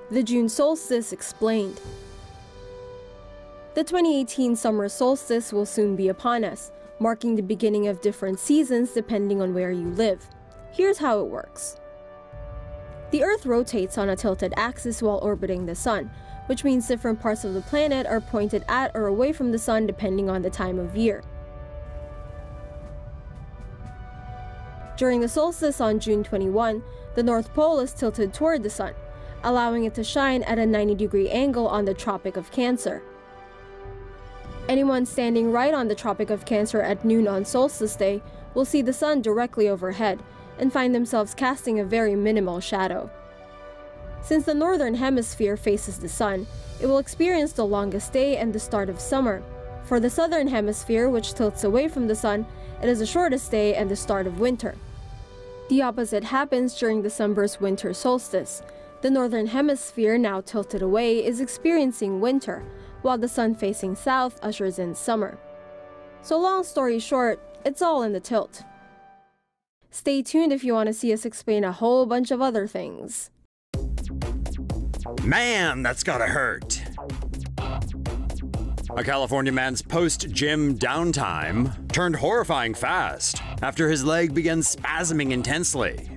The June solstice explained. The 2018 summer solstice will soon be upon us, marking the beginning of different seasons depending on where you live. Here's how it works. The Earth rotates on a tilted axis while orbiting the Sun, which means different parts of the planet are pointed at or away from the Sun depending on the time of year. During the solstice on June 21, the North Pole is tilted toward the Sun, allowing it to shine at a 90-degree angle on the Tropic of Cancer. Anyone standing right on the Tropic of Cancer at noon on solstice day will see the Sun directly overhead and find themselves casting a very minimal shadow. Since the northern hemisphere faces the Sun, it will experience the longest day and the start of summer. For the southern hemisphere, which tilts away from the Sun, it is the shortest day and the start of winter. The opposite happens during the sunburst winter solstice. The northern hemisphere, now tilted away, is experiencing winter, while the Sun facing south ushers in summer. So long story short, it's all in the tilt. Stay tuned if you want to see us explain a whole bunch of other things. Man, that's gotta hurt. A California man's post-gym downtime turned horrifying fast after his leg began spasming intensely.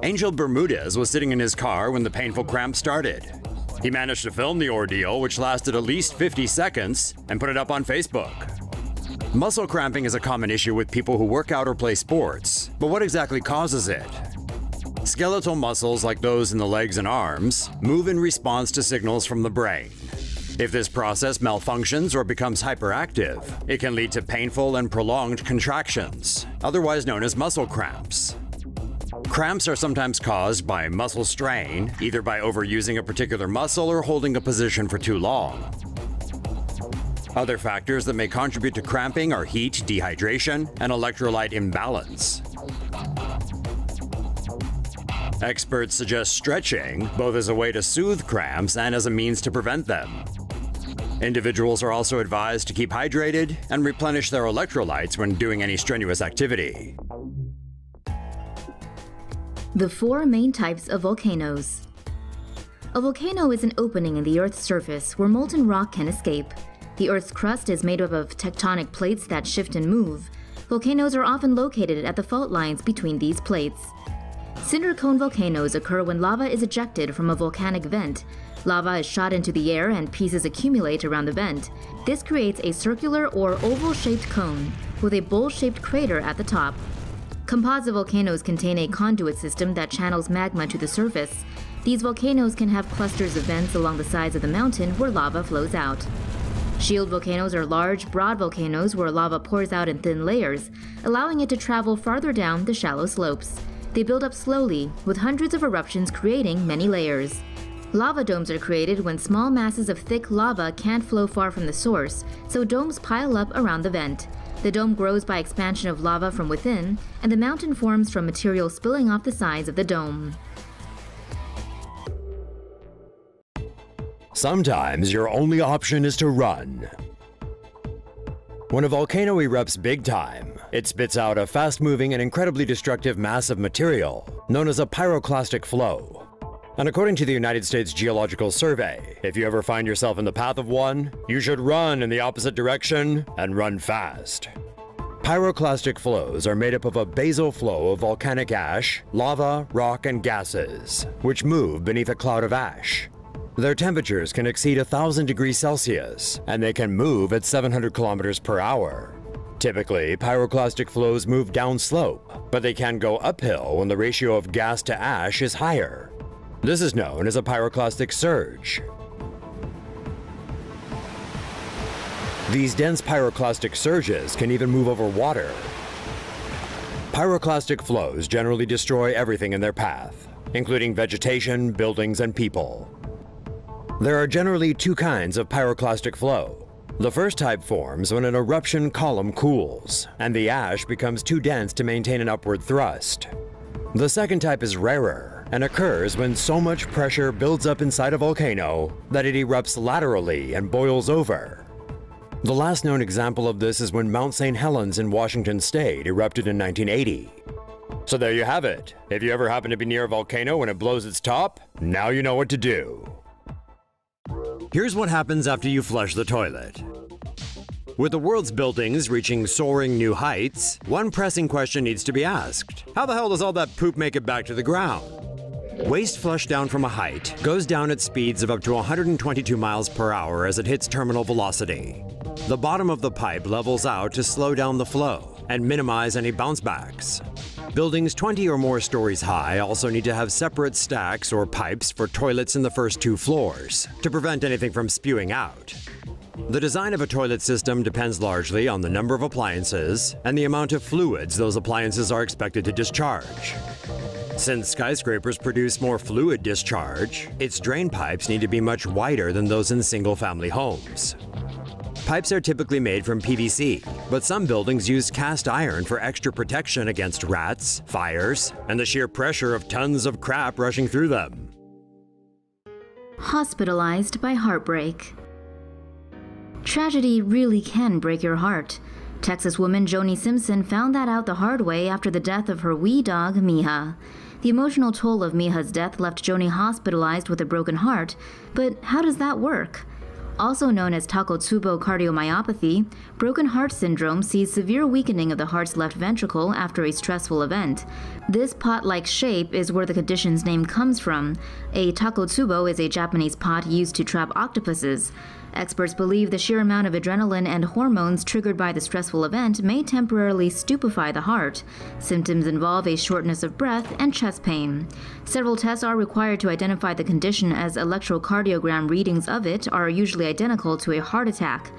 Angel Bermudez was sitting in his car when the painful cramp started. He managed to film the ordeal, which lasted at least 50 seconds, and put it up on Facebook. Muscle cramping is a common issue with people who work out or play sports, but what exactly causes it? Skeletal muscles like those in the legs and arms move in response to signals from the brain. If this process malfunctions or becomes hyperactive, it can lead to painful and prolonged contractions, otherwise known as muscle cramps. Cramps are sometimes caused by muscle strain, either by overusing a particular muscle or holding a position for too long. Other factors that may contribute to cramping are heat, dehydration, and electrolyte imbalance. Experts suggest stretching, both as a way to soothe cramps and as a means to prevent them. Individuals are also advised to keep hydrated and replenish their electrolytes when doing any strenuous activity. The four main types of volcanoes. A volcano is an opening in the Earth's surface where molten rock can escape. The Earth's crust is made up of tectonic plates that shift and move. Volcanoes are often located at the fault lines between these plates. Cinder cone volcanoes occur when lava is ejected from a volcanic vent. Lava is shot into the air and pieces accumulate around the vent. This creates a circular or oval-shaped cone with a bowl-shaped crater at the top. Composite volcanoes contain a conduit system that channels magma to the surface. These volcanoes can have clusters of vents along the sides of the mountain where lava flows out. Shield volcanoes are large, broad volcanoes where lava pours out in thin layers, allowing it to travel farther down the shallow slopes. They build up slowly, with hundreds of eruptions creating many layers. Lava domes are created when small masses of thick lava can't flow far from the source, so domes pile up around the vent. The dome grows by expansion of lava from within, and the mountain forms from material spilling off the sides of the dome. Sometimes your only option is to run. When a volcano erupts big time, it spits out a fast-moving and incredibly destructive mass of material known as a pyroclastic flow. And according to the United States Geological Survey, if you ever find yourself in the path of one, you should run in the opposite direction and run fast. Pyroclastic flows are made up of a basal flow of volcanic ash, lava, rock, and gases, which move beneath a cloud of ash. Their temperatures can exceed 1,000 degrees Celsius, and they can move at 700 kilometers per hour. Typically, pyroclastic flows move downslope, but they can go uphill when the ratio of gas to ash is higher. This is known as a pyroclastic surge. These dense pyroclastic surges can even move over water. Pyroclastic flows generally destroy everything in their path, including vegetation, buildings, and people. There are generally two kinds of pyroclastic flow. The first type forms when an eruption column cools, and the ash becomes too dense to maintain an upward thrust. The second type is rarer, and occurs when so much pressure builds up inside a volcano that it erupts laterally and boils over. The last known example of this is when Mount St. Helens in Washington State erupted in 1980. So there you have it. If you ever happen to be near a volcano when it blows its top, now you know what to do. Here's what happens after you flush the toilet. With the world's buildings reaching soaring new heights, one pressing question needs to be asked. How the hell does all that poop make it back to the ground? Waste flushed down from a height goes down at speeds of up to 122 miles per hour as it hits terminal velocity. The bottom of the pipe levels out to slow down the flow and minimize any bounce backs. Buildings 20 or more stories high also need to have separate stacks or pipes for toilets in the first 2 floors to prevent anything from spewing out. The design of a toilet system depends largely on the number of appliances and the amount of fluids those appliances are expected to discharge. Since skyscrapers produce more fluid discharge, its drain pipes need to be much wider than those in single-family homes. Pipes are typically made from PVC, but some buildings use cast iron for extra protection against rats, fires, and the sheer pressure of tons of crap rushing through them. Hospitalized by heartbreak. Tragedy really can break your heart. Texas woman Joni Simpson found that out the hard way after the death of her wee dog, Miha. The emotional toll of Miha's death left Joni hospitalized with a broken heart, but how does that work? Also known as Takotsubo cardiomyopathy, broken heart syndrome sees severe weakening of the heart's left ventricle after a stressful event. This pot-like shape is where the condition's name comes from. A takotsubo is a Japanese pot used to trap octopuses. Experts believe the sheer amount of adrenaline and hormones triggered by the stressful event may temporarily stupefy the heart. Symptoms involve a shortness of breath and chest pain. Several tests are required to identify the condition, as electrocardiogram readings of it are usually identical to a heart attack.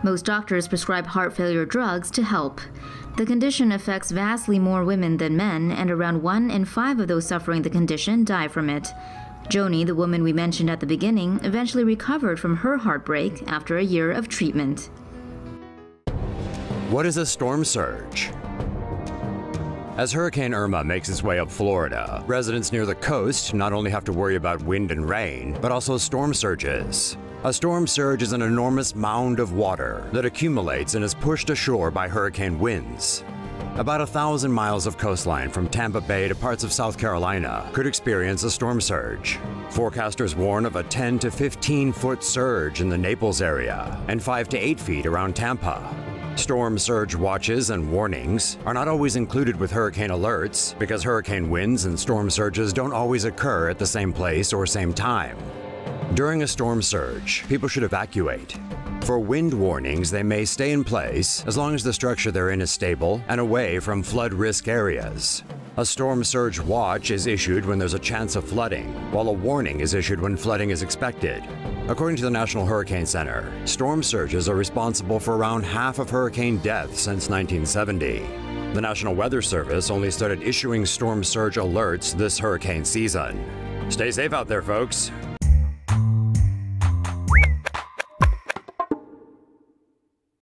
Most doctors prescribe heart failure drugs to help. The condition affects vastly more women than men, and around 1 in 5 of those suffering the condition die from it. Joni, the woman we mentioned at the beginning, eventually recovered from her heartbreak after a year of treatment. What is a storm surge? As Hurricane Irma makes its way up Florida, residents near the coast not only have to worry about wind and rain, but also storm surges. A storm surge is an enormous mound of water that accumulates and is pushed ashore by hurricane winds. About 1,000 miles of coastline from Tampa Bay to parts of South Carolina could experience a storm surge. Forecasters warn of a 10 to 15-foot surge in the Naples area and 5 to 8 feet around Tampa. Storm surge watches and warnings are not always included with hurricane alerts because hurricane winds and storm surges don't always occur at the same place or same time. During a storm surge, people should evacuate. For wind warnings, they may stay in place as long as the structure they're in is stable and away from flood risk areas. A storm surge watch is issued when there's a chance of flooding, while a warning is issued when flooding is expected. According to the National Hurricane Center, storm surges are responsible for around half of hurricane deaths since 1970. The National Weather Service only started issuing storm surge alerts this hurricane season. Stay safe out there, folks.